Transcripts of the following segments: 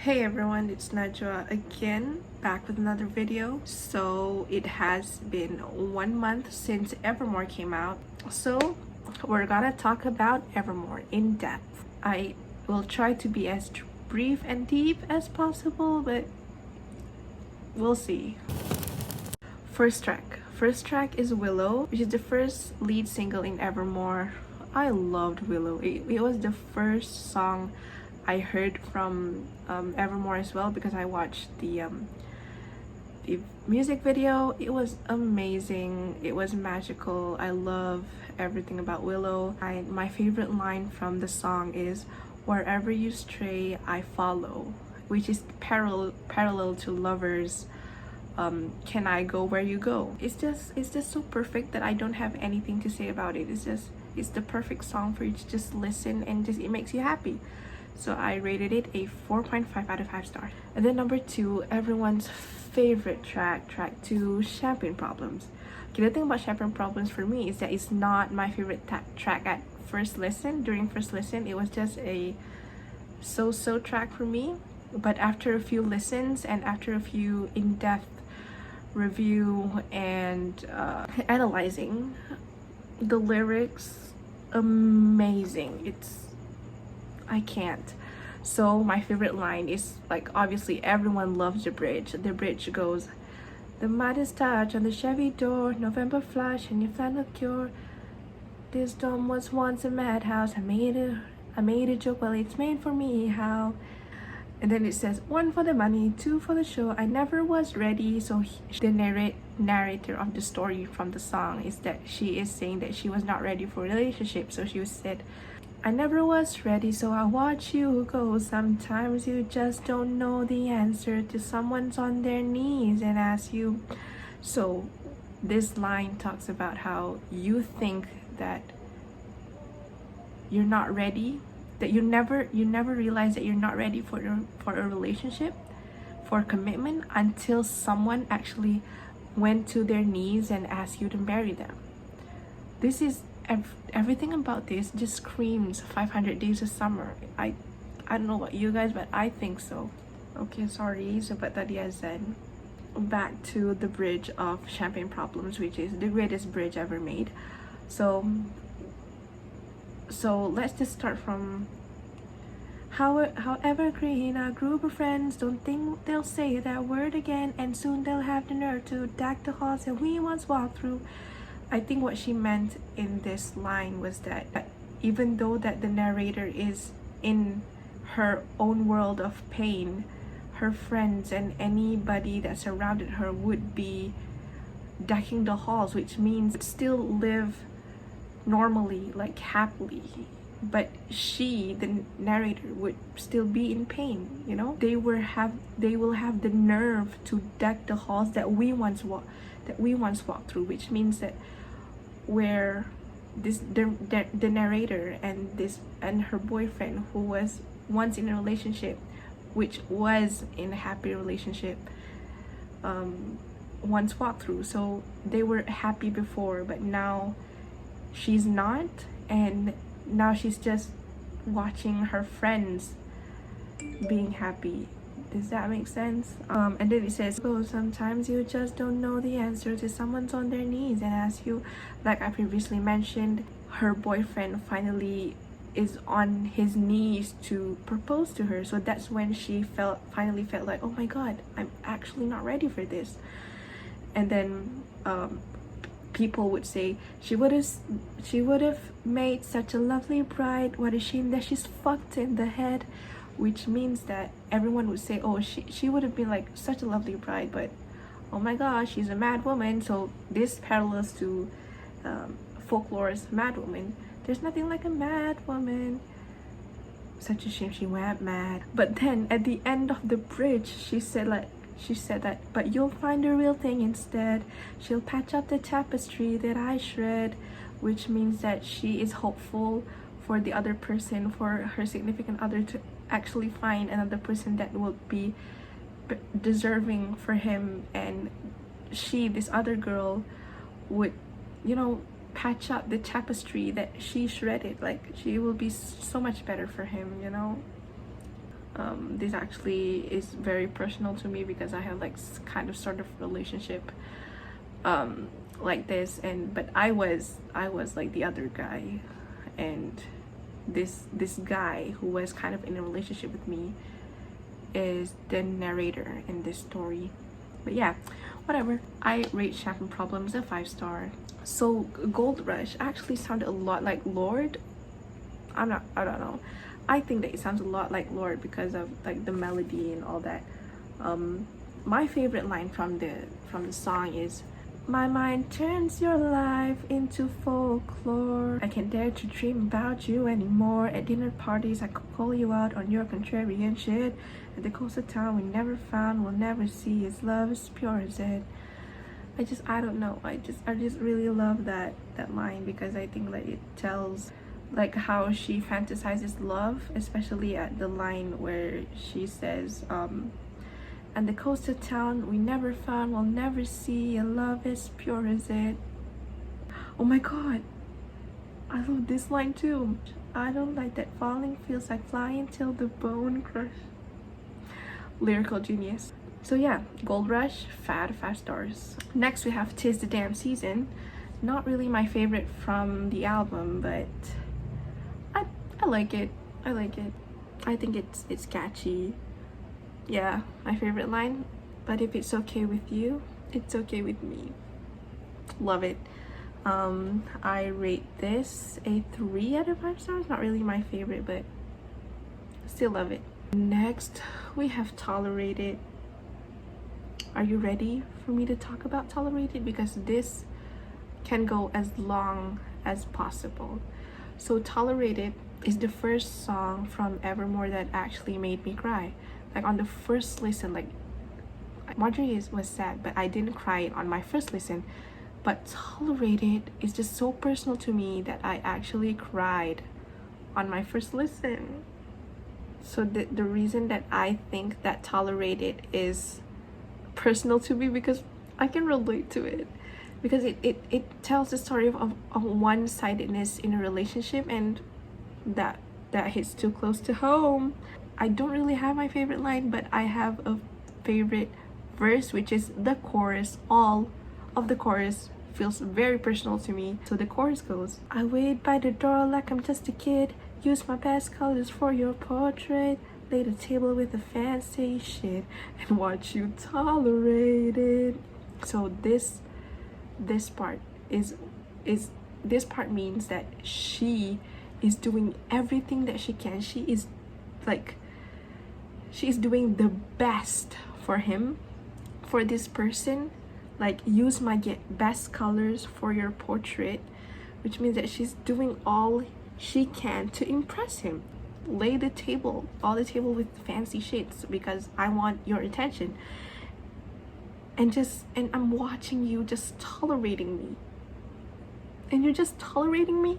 Hey everyone, it's Najwa again, back with another video. So it has been 1 month since Evermore came out. So we're gonna talk about Evermore in depth. I will try to be as brief and deep as possible, but we'll see. First track is Willow, which is the first lead single in Evermore. I loved Willow. It was the first song I heard from Evermore as well, because I watched the music video. It was amazing. It was magical. I love everything about Willow. My favorite line from the song is "Wherever you stray, I follow," which is parallel to Lovers. Can I go where you go? It's just so perfect that I don't have anything to say about it. It's the perfect song for you to just listen, and it makes you happy. So I rated it a 4.5 out of 5 stars. And then number 2, everyone's favorite track 2, Champagne Problems. Okay, the thing about Champagne Problems for me is that it's not my favorite track at first listen. During first listen, it was just a so-so track for me. But after a few listens and after a few in-depth review and analyzing the lyrics, amazing. I can't. So my favorite line is, like, obviously everyone loves the bridge. The bridge goes, "The Midas touch on the Chevy door, November flush and your flannel cure. This dome was once a madhouse. I made a joke, well it's made for me, how?" And then it says, "1 for the money, 2 for the show. I never was ready." So the narrator of the story from the song is that she is saying that she was not ready for a relationship. So she said, "I never was ready, so I watch you go. Sometimes you just don't know the answer till someone's on their knees and asks you." So this line talks about how you think that you're not ready, that you never realize that you're not ready for a relationship, for commitment, until someone actually went to their knees and asked you to marry them. This is everything about this just screams 500 Days of Summer. I don't know about you guys, but I think so. Okay, sorry, seperti tadi azan. Back to the bridge of Champagne Problems, which is the greatest bridge ever made. So let's just start from however green our group of friends, don't think they'll say that word again, and soon they'll have the nerve to deck the halls that we once walked through. I think what she meant in this line was that even though that the narrator is in her own world of pain, her friends and anybody that surrounded her would be decking the halls, which means still live normally, like happily, but she, the narrator, would still be in pain. They will have the nerve to deck the halls that we once walked through, which means that where the narrator and her boyfriend, who was once in a relationship, which was in a happy relationship, once walked through. So they were happy before, but now she's not, and now she's just watching her friends being happy. Does that make sense? And then it says, "Oh, sometimes you just don't know the answer till someone's on their knees and asks you." Like I previously mentioned, her boyfriend finally is on his knees to propose to her. So that's when she finally felt like, "Oh my god, I'm actually not ready for this." And then people would say she would have made such a lovely bride. What a shame that she's fucked in the head. Which means that everyone would say, "Oh, she would have been like such a lovely bride, but oh my gosh, she's a mad woman." So this parallels to folklore's Mad Woman. There's nothing like a mad woman. Such a shame she went mad. But then at the end of the bridge, she said that, "But you'll find the real thing instead. She'll patch up the tapestry that I shred," which means that she is hopeful for the other person, for her significant other, to actually find another person that will be deserving for him, and this other girl, would patch up the tapestry that she shredded. Like, she will be so much better for him. This actually is very personal to me because I have like kind of sort of relationship like this, and but I was like the other guy, and this guy who was kind of in a relationship with me is the narrator in this story. But yeah, whatever. I rate Champagne Problems a 5-star. So Gold Rush actually sounded a lot like Lord. I don't know. I think that it sounds a lot like Lord because of like the melody and all that. My favorite line from the song is, "My mind turns your life into folklore. I can't dare to dream about you anymore. At dinner parties, I could call you out on your contrarian shit. At the coast of town we never found, we'll never see. Is love as pure as it?" I don't know. I just really love that line because I think that it tells like how she fantasizes love, especially at the line where she says, "And the coast of town we never found, we'll never see, and love as pure as it." Oh my god, I love this line too. "I don't like that falling, feels like flying till the bone crush." Lyrical genius. So yeah, Gold Rush, 5 stars. Next we have "'Tis the Damn Season." Not really my favorite from the album, but I like it. I think it's catchy. Yeah, my favorite line. "But if it's okay with you, it's okay with me." Love it. I rate this a 3 out of 5 stars. Not really my favorite, but still love it. Next we have Tolerated. Are you ready for me to talk about Tolerated? Because this can go as long as possible. So Tolerated is the first song from Evermore that actually made me cry. Like on the first listen, like Marjorie was sad, but I didn't cry on my first listen. But Tolerated is just so personal to me that I actually cried on my first listen. So the reason that I think that Tolerated is personal to me because I can relate to it, because it tells the story of one-sidedness in a relationship, and that hits too close to home. I don't really have my favorite line, but I have a favorite verse, which is the chorus. All of the chorus feels very personal to me. So the chorus goes, "I wait by the door like I'm just a kid, use my best colors for your portrait, lay the table with the fancy shit, and watch you tolerate it." So this part is this part means that she is doing everything that she can. She is doing the best for him, for this person. Like, use my best colors for your portrait, which means that she's doing all she can to impress him. Lay the table, all the table with fancy shades because I want your attention. And I'm watching you just tolerating me. And you're just tolerating me?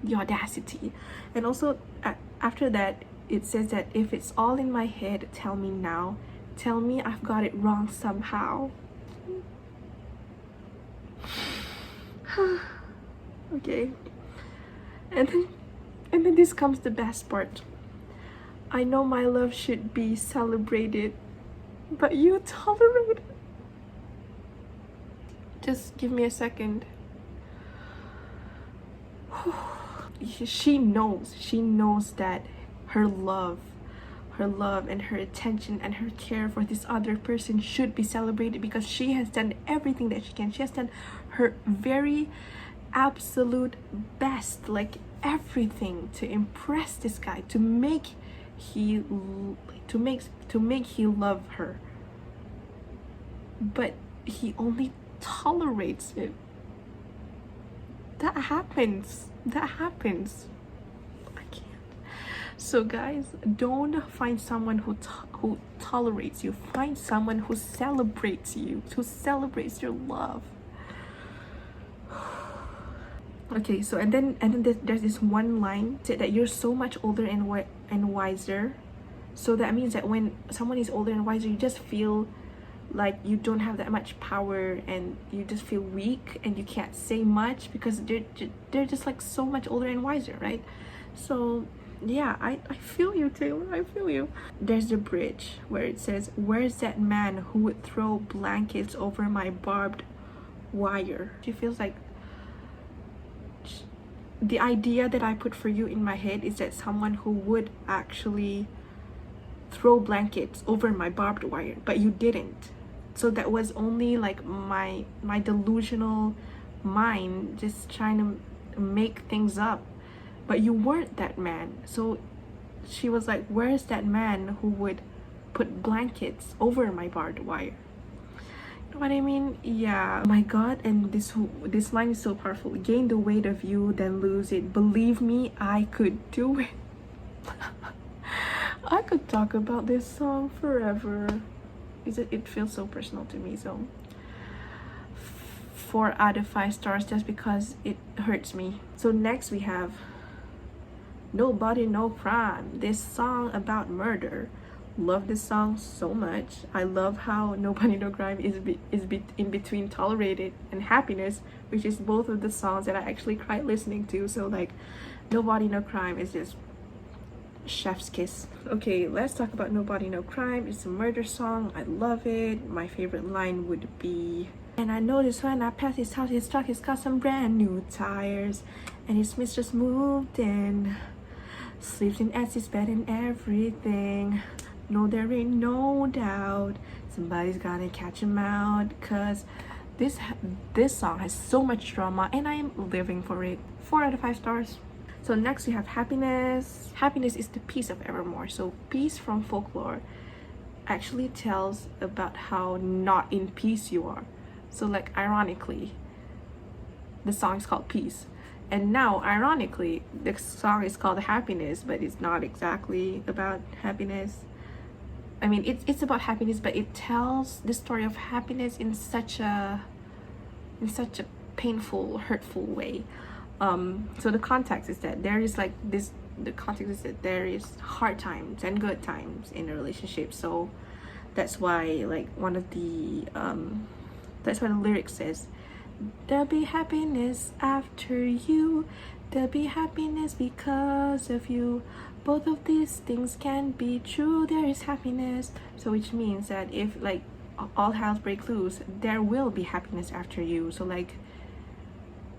The audacity. And also after that, it says that if it's all in my head, tell me now. Tell me I've got it wrong somehow. Okay. And then this comes the best part. "I know my love should be celebrated, but you tolerate it." Just give me a second. She knows that her love and her attention and her care for this other person should be celebrated because she has done everything that she can. She has done her very absolute best, like everything, to impress this guy, to make he love her, but he only tolerates it. That happens. I can't. So guys, don't find someone who tolerates you. Find someone who celebrates you, who celebrates your love. Okay, so and then there's this one line that you're so much older and wiser. So that means that when someone is older and wiser, you just feel like you don't have that much power, and you just feel weak and you can't say much because they're just like so much older and wiser, right? So yeah, I feel you, Taylor. I feel you. There's the bridge where it says, "Where's that man who would throw blankets over my barbed wire?" She feels like the idea that I put for you in my head is that someone who would actually throw blankets over my barbed wire, but you didn't. So that was only like my delusional mind just trying to make things up, but you weren't that man. So she was like, where's that man who would put blankets over my barbed wire? You know what I mean? Yeah. Oh my god. And this line is so powerful. Gain the weight of you, then lose it. Believe me, I could do it. I could talk about this song forever. It feels so personal to me. So 4 out of 5 stars just because it hurts me. So next we have Nobody No Crime. This song about murder. Love this song so much. I love how Nobody No Crime is in between Tolerated and Happiness, which is both of the songs that I actually cried listening to. So like Nobody No Crime is just chef's kiss. Okay, let's talk about Nobody No Crime. It's a murder song. I love it. My favorite line would be, and I noticed when I passed his house, his truck has got some brand new tires, and his mistress moved in, sleeps in Essie's bed and everything. No, there ain't no doubt somebody's gonna catch him out, cause this song has so much drama and I am living for it. 4 out of 5 stars. So next we have Happiness. Happiness is the piece of Evermore. So Peace from Folklore actually tells about how not in peace you are. So like ironically, the song is called Peace. And now ironically, the song is called Happiness, but it's not exactly about happiness. I mean, it's about happiness, but it tells the story of happiness in such a painful, hurtful way. So the context is that there is like this, the context is that there is hard times and good times in a relationship. So that's why like one of the that's why the lyric says, there'll be happiness after you, there'll be happiness because of you, both of these things can be true, there is happiness. So which means that if like all hells break loose, there will be happiness after you. So like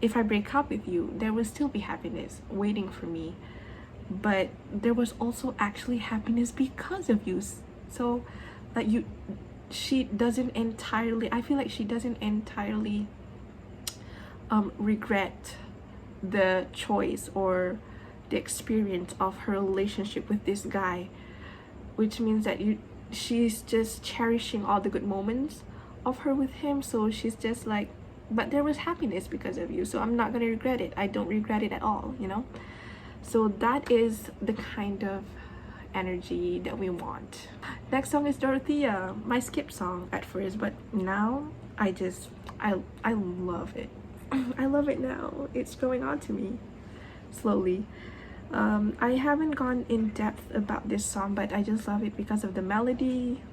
if I break up with you, there will still be happiness waiting for me, but there was also actually happiness because of you. So like she doesn't entirely, I feel like she doesn't entirely regret the choice or the experience of her relationship with this guy, which means that she's just cherishing all the good moments of her with him. So she's just like, but there was happiness because of you, so I'm not gonna regret it. I don't regret it at all, you know. So that is the kind of energy that we want. Next song is Dorothea, my skip song at first, but now I love it. I love it now. It's growing on to me slowly. I haven't gone in depth about this song, but I just love it because of the melody.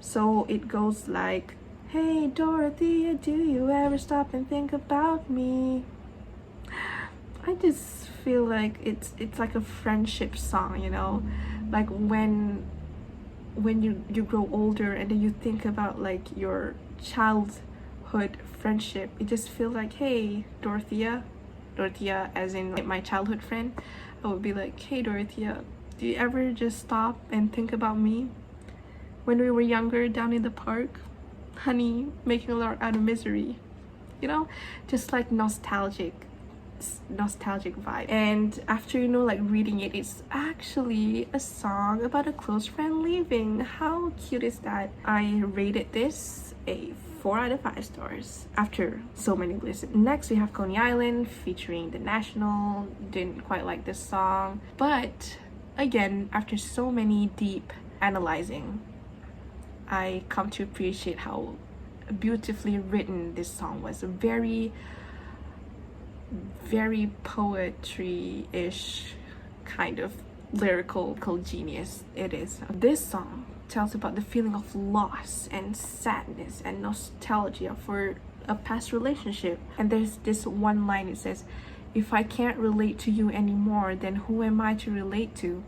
So it goes like, hey Dorothea, do you ever stop and think about me? I just feel like it's like a friendship song, you know, like when you grow older and then you think about like your childhood friendship, it just feels like, hey Dorothea as in like my childhood friend, I would be like, hey Dorothea, do you ever just stop and think about me when we were younger down in the park, honey, making a lot out of misery, you know, just like nostalgic vibe. And after, you know, like reading it, it's actually a song about a close friend leaving. How cute is that? I rated this a 4 out of 5 stars after so many listens. Next we have Coney Island featuring The National. Didn't quite like this song, but again, after so many deep analyzing, I come to appreciate how beautifully written this song was. Very poetry-ish kind of lyrical genius it is. This song tells about the feeling of loss and sadness and nostalgia for a past relationship. And there's this one line, it says, If I can't relate to you anymore, then who am I to relate to?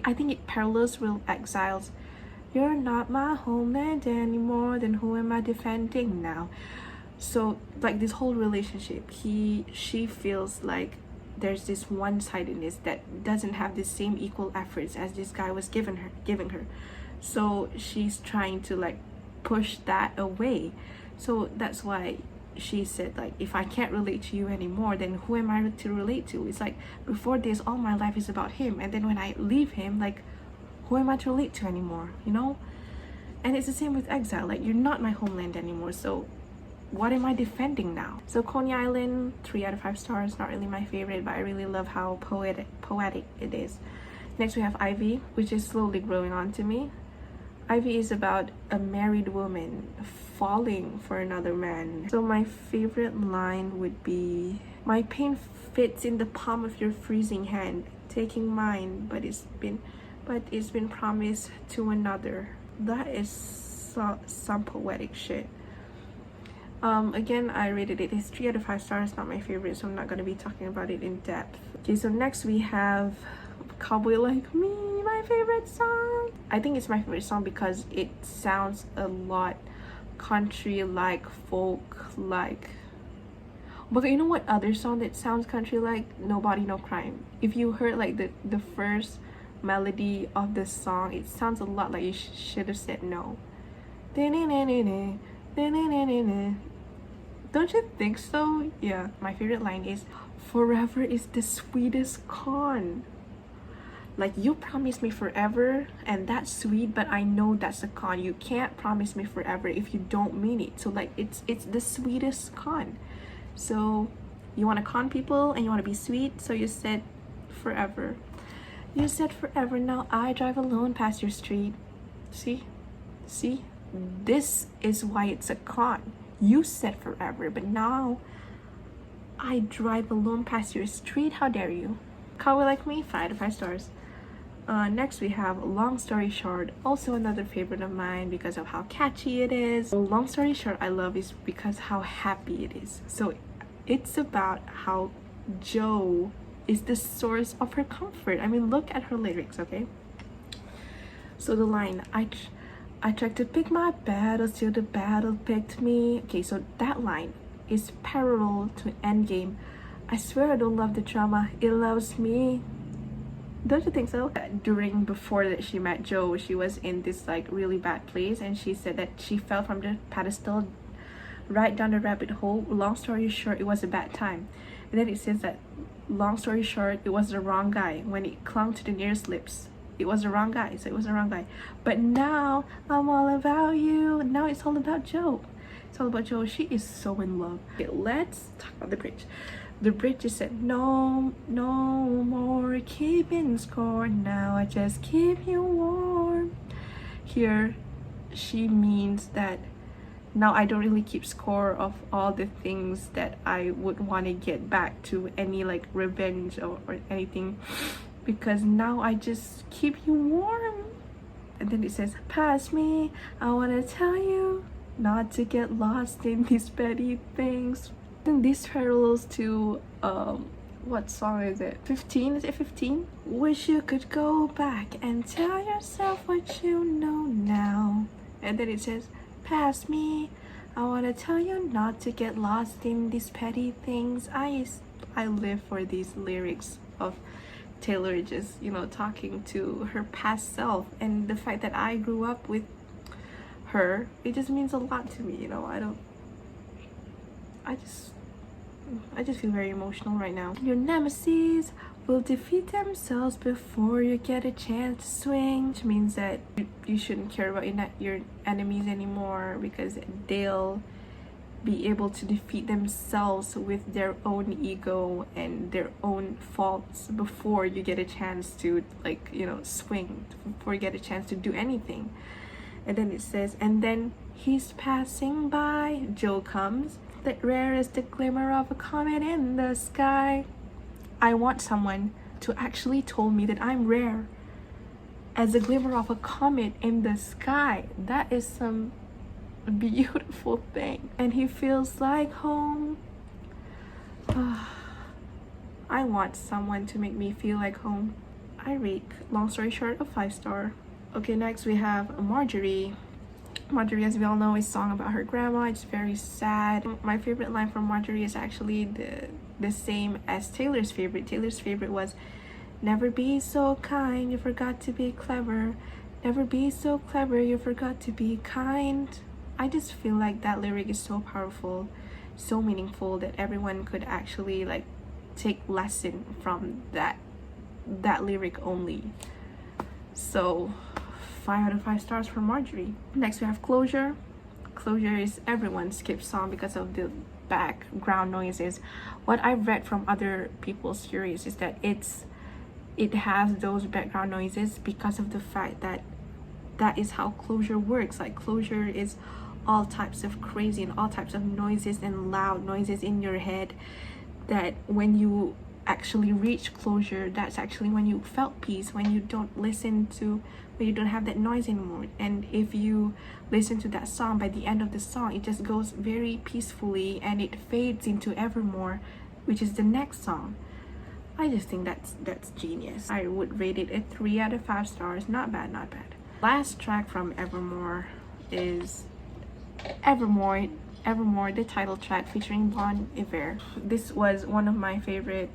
I think it parallels with Exiles. You're not my homeland anymore, then who am I defending now? So like this whole relationship, she feels like there's this one-sidedness that doesn't have the same equal efforts as this guy was giving her. So she's trying to like push that away. So that's why she said, like, if I can't relate to you anymore, then who am I to relate to? It's like, before this, all my life is about him, and then when I leave him, like, who am I to relate to anymore, you know? And it's the same with Exile. Like, you're not my homeland anymore, so what am I defending now? So Coney Island, 3 out of 5 stars. Not really my favorite, but I really love how poetic it is. Next we have Ivy, which is slowly growing on to me. Ivy is about a married woman falling for another man. So my favorite line would be, my pain fits in the palm of your freezing hand, taking mine, but it's been promised to another. That is some poetic shit. Again, I rated it. It's 3 out of 5 stars. Not my favorite, so I'm not gonna be talking about it in depth. Okay, so next we have Cowboy Like Me, my favorite song. I think it's my favorite song because it sounds a lot country like, folk like. But you know what other song that sounds country like? Nobody No Crime. If you heard like the first melody of the song, it sounds a lot like You Should Have Said No. Don't you think so? Yeah. My favorite line is, forever is the sweetest con. Like, you promised me forever and that's sweet, but I know that's a con. You can't promise me forever if you don't mean it. So like, it's the sweetest con. So you want to con people and you want to be sweet, so you said forever. You said forever, now I drive alone past your street. See? This is why it's a con. You said forever, but now I drive alone past your street. How dare you? Cowboy Like Me, 5 out of 5 stars. Next we have Long Story Short, also another favorite of mine because of how catchy it is. So Long Story Short I love is because how happy it is. So it's about how Jo is the source of her comfort. I mean, look at her lyrics, okay? So the line, I tried to pick my battles till the battle picked me. Okay, so that line is parallel to Endgame. I swear I don't love the drama, it loves me. Don't you think so? Before that she met Jo, she was in this like really bad place, and she said that she fell from the pedestal right down the rabbit hole. Long story short, it was a bad time. And then it says that, long story short, it was the wrong guy. When it clung to the nearest lips, it was the wrong guy. So it was the wrong guy. But now I'm all about you. Now it's all about Jo. It's all about Jo. She is so in love. Okay, let's talk about the bridge. The bridge just said, no more keeping score. Now I just keep you warm. Here, she means that now I don't really keep score of all the things that I would want to get back to, any like revenge or anything, because now I just keep you warm. And then it says, pass me, I want to tell you not to get lost in these petty things. And this parallels to what song is it? 15? Is it 15? Wish you could go back and tell yourself what you know now. And then it says, pass me, I want to tell you not to get lost in these petty things. I live for these lyrics of Taylor just, you know, talking to her past self, and the fact that I grew up with her, it just means a lot to me, you know. I just feel very emotional right now. Your nemesis will defeat themselves before you get a chance to swing, which means that you shouldn't care about your enemies anymore, because they'll be able to defeat themselves with their own ego and their own faults before you get a chance to, like, you know, swing, before you get a chance to do anything. And then it says, and then he's passing by, Jo comes, that rare as the glimmer of a comet in the sky. I want someone to actually tell me that I'm rare as the glimmer of a comet in the sky. That is some beautiful thing. And he feels like home. I want someone to make me feel like home. I rate long story short a 5-star. Okay, next we have Marjorie. Marjorie, as we all know, is a song about her grandma. It's very sad. My favorite line from Marjorie is actually the same as Taylor's favorite. Taylor's favorite was, "Never be so kind, you forgot to be clever. Never be so clever, you forgot to be kind." I just feel like that lyric is so powerful, so meaningful, that everyone could actually like take lesson from that lyric only. So 5 out of 5 stars for Marjorie. Next we have Closure. Closure is everyone's skip song because of the background noises. What I've read from other people's theories is that it has those background noises because of the fact that is how closure works. Like, closure is all types of crazy and all types of noises and loud noises in your head, that when you actually reach closure, that's actually when you felt peace, when you don't have that noise anymore. And if you listen to that song, by the end of the song, it just goes very peacefully and it fades into Evermore, which is the next song. I just think that's genius. I would rate it a 3 out of 5 stars. Not bad, not bad. Last track from Evermore is Evermore, the title track featuring Bon Iver. This was one of my favorite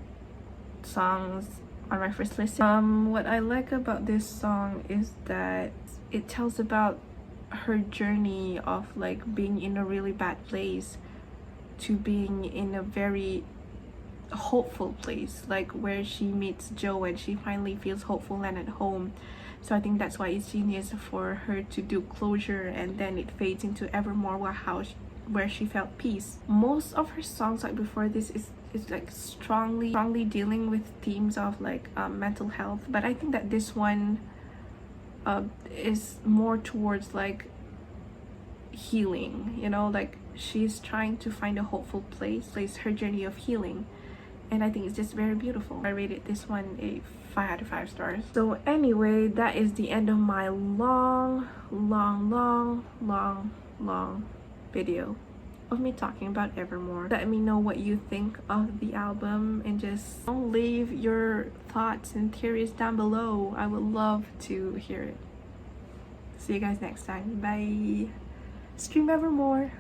songs on my first listen. What I like about this song is that it tells about her journey of like being in a really bad place to being in a very hopeful place, like where she meets Joe and she finally feels hopeful and at home. So I think that's why it's genius for her to do Closure and then it fades into Evermore, where she felt peace. Most of her songs like before this is like strongly dealing with themes of like mental health, but I think that this one is more towards like healing, you know, like she's trying to find a hopeful place, her journey of healing, and I think it's just very beautiful. I rated this one a 5 out of 5 stars. So anyway, that is the end of my long video of me talking about Evermore. Let me know what you think of the album and just leave your thoughts and theories down below. I would love to hear it. See you guys next time. Bye. Stream Evermore.